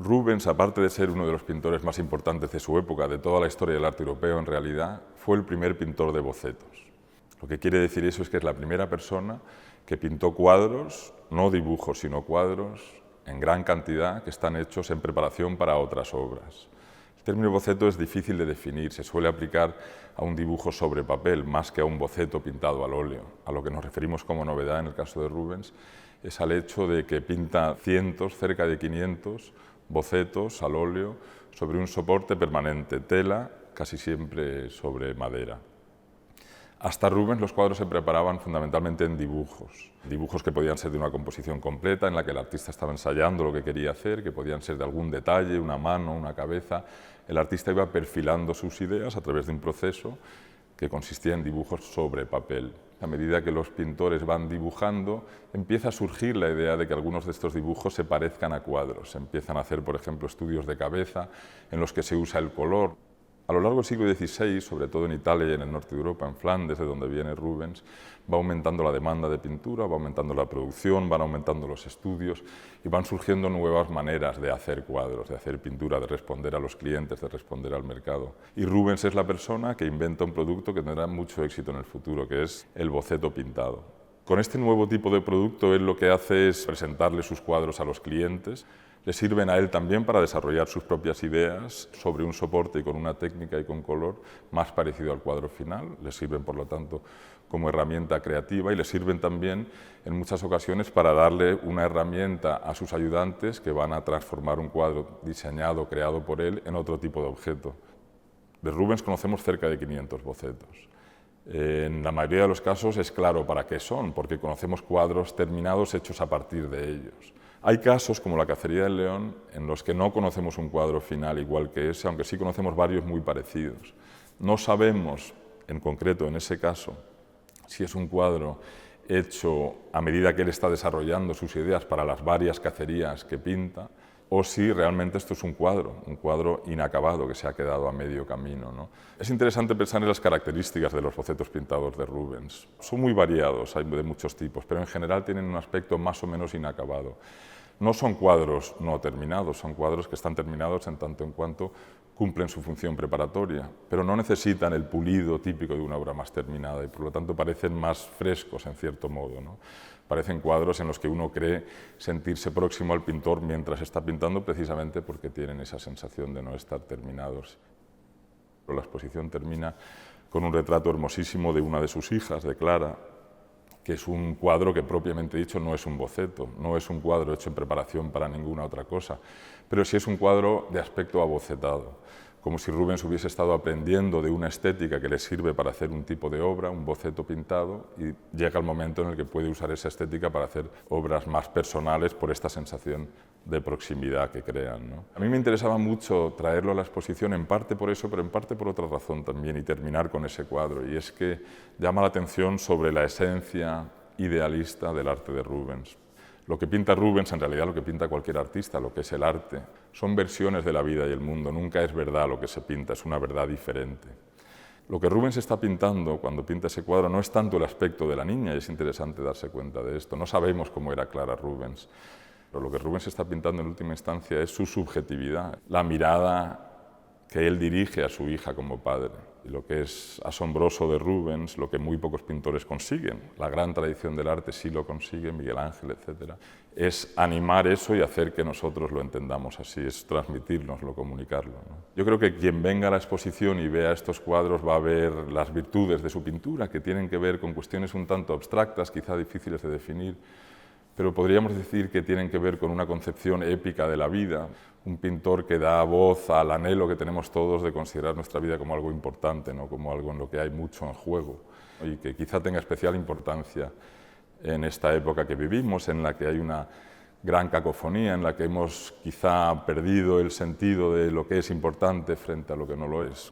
Rubens, aparte de ser uno de los pintores más importantes de su época, de toda la historia del arte europeo en realidad, fue el primer pintor de bocetos. Lo que quiere decir eso es que es la primera persona que pintó cuadros, no dibujos, sino cuadros, en gran cantidad, que están hechos en preparación para otras obras. El término boceto es difícil de definir, se suele aplicar a un dibujo sobre papel más que a un boceto pintado al óleo. A lo que nos referimos como novedad en el caso de Rubens es al hecho de que pinta cientos, cerca de 500 bocetos al óleo sobre un soporte permanente, tela, casi siempre sobre madera. Hasta Rubens los cuadros se preparaban fundamentalmente en dibujos que podían ser de una composición completa, en la que el artista estaba ensayando lo que quería hacer, que podían ser de algún detalle, una mano, una cabeza. El artista iba perfilando sus ideas a través de un proceso que consistía en dibujos sobre papel. A medida que los pintores van dibujando, empieza a surgir la idea de que algunos de estos dibujos se parezcan a cuadros. Se empiezan a hacer, por ejemplo, estudios de cabeza en los que se usa el color. A lo largo del siglo XVI, sobre todo en Italia y en el norte de Europa, en Flandes, de donde viene Rubens, va aumentando la demanda de pintura, va aumentando la producción, van aumentando los estudios y van surgiendo nuevas maneras de hacer cuadros, de hacer pintura, de responder a los clientes, de responder al mercado. Y Rubens es la persona que inventa un producto que tendrá mucho éxito en el futuro, que es el boceto pintado. Con este nuevo tipo de producto, él lo que hace es presentarle sus cuadros a los clientes. Le sirven a él también para desarrollar sus propias ideas sobre un soporte y con una técnica y con color más parecido al cuadro final. Le sirven, por lo tanto, como herramienta creativa y le sirven también, en muchas ocasiones, para darle una herramienta a sus ayudantes que van a transformar un cuadro diseñado, creado por él, en otro tipo de objeto. De Rubens conocemos cerca de 500 bocetos. En la mayoría de los casos es claro para qué son, porque conocemos cuadros terminados hechos a partir de ellos. Hay casos, como la Cacería del León, en los que no conocemos un cuadro final igual que ese, aunque sí conocemos varios muy parecidos. No sabemos, en concreto en ese caso, si es un cuadro hecho a medida que él está desarrollando sus ideas para las varias cacerías que pinta, o si realmente esto es un cuadro inacabado que se ha quedado a medio camino, ¿no? Es interesante pensar en las características de los bocetos pintados de Rubens. Son muy variados, hay de muchos tipos, pero en general tienen un aspecto más o menos inacabado. No son cuadros no terminados, son cuadros que están terminados en tanto en cuanto cumplen su función preparatoria, pero no necesitan el pulido típico de una obra más terminada y por lo tanto parecen más frescos en cierto modo, ¿no? Parecen cuadros en los que uno cree sentirse próximo al pintor mientras está pintando, precisamente porque tienen esa sensación de no estar terminados. La exposición termina con un retrato hermosísimo de una de sus hijas, de Clara, que es un cuadro que propiamente dicho no es un boceto, no es un cuadro hecho en preparación para ninguna otra cosa, pero sí es un cuadro de aspecto abocetado, como si Rubens hubiese estado aprendiendo de una estética que le sirve para hacer un tipo de obra, un boceto pintado, y llega el momento en el que puede usar esa estética para hacer obras más personales por esta sensación de proximidad que crean, ¿no? A mí me interesaba mucho traerlo a la exposición, en parte por eso, pero en parte por otra razón también, y terminar con ese cuadro, y es que llama la atención sobre la esencia idealista del arte de Rubens. Lo que pinta Rubens, en realidad lo que pinta cualquier artista, lo que es el arte, son versiones de la vida y el mundo, nunca es verdad lo que se pinta, es una verdad diferente. Lo que Rubens está pintando cuando pinta ese cuadro no es tanto el aspecto de la niña, y es interesante darse cuenta de esto, no sabemos cómo era Clara Rubens, pero lo que Rubens está pintando en última instancia es su subjetividad, la mirada que él dirige a su hija como padre. Y lo que es asombroso de Rubens, lo que muy pocos pintores consiguen, la gran tradición del arte sí lo consigue, Miguel Ángel, etc., es animar eso y hacer que nosotros lo entendamos así, es transmitírnoslo, comunicarlo, ¿no? Yo creo que quien venga a la exposición y vea estos cuadros va a ver las virtudes de su pintura, que tienen que ver con cuestiones un tanto abstractas, quizá difíciles de definir, pero podríamos decir que tienen que ver con una concepción épica de la vida, un pintor que da voz al anhelo que tenemos todos de considerar nuestra vida como algo importante, ¿no? Como algo en lo que hay mucho en juego y que quizá tenga especial importancia en esta época que vivimos, en la que hay una gran cacofonía, en la que hemos quizá perdido el sentido de lo que es importante frente a lo que no lo es.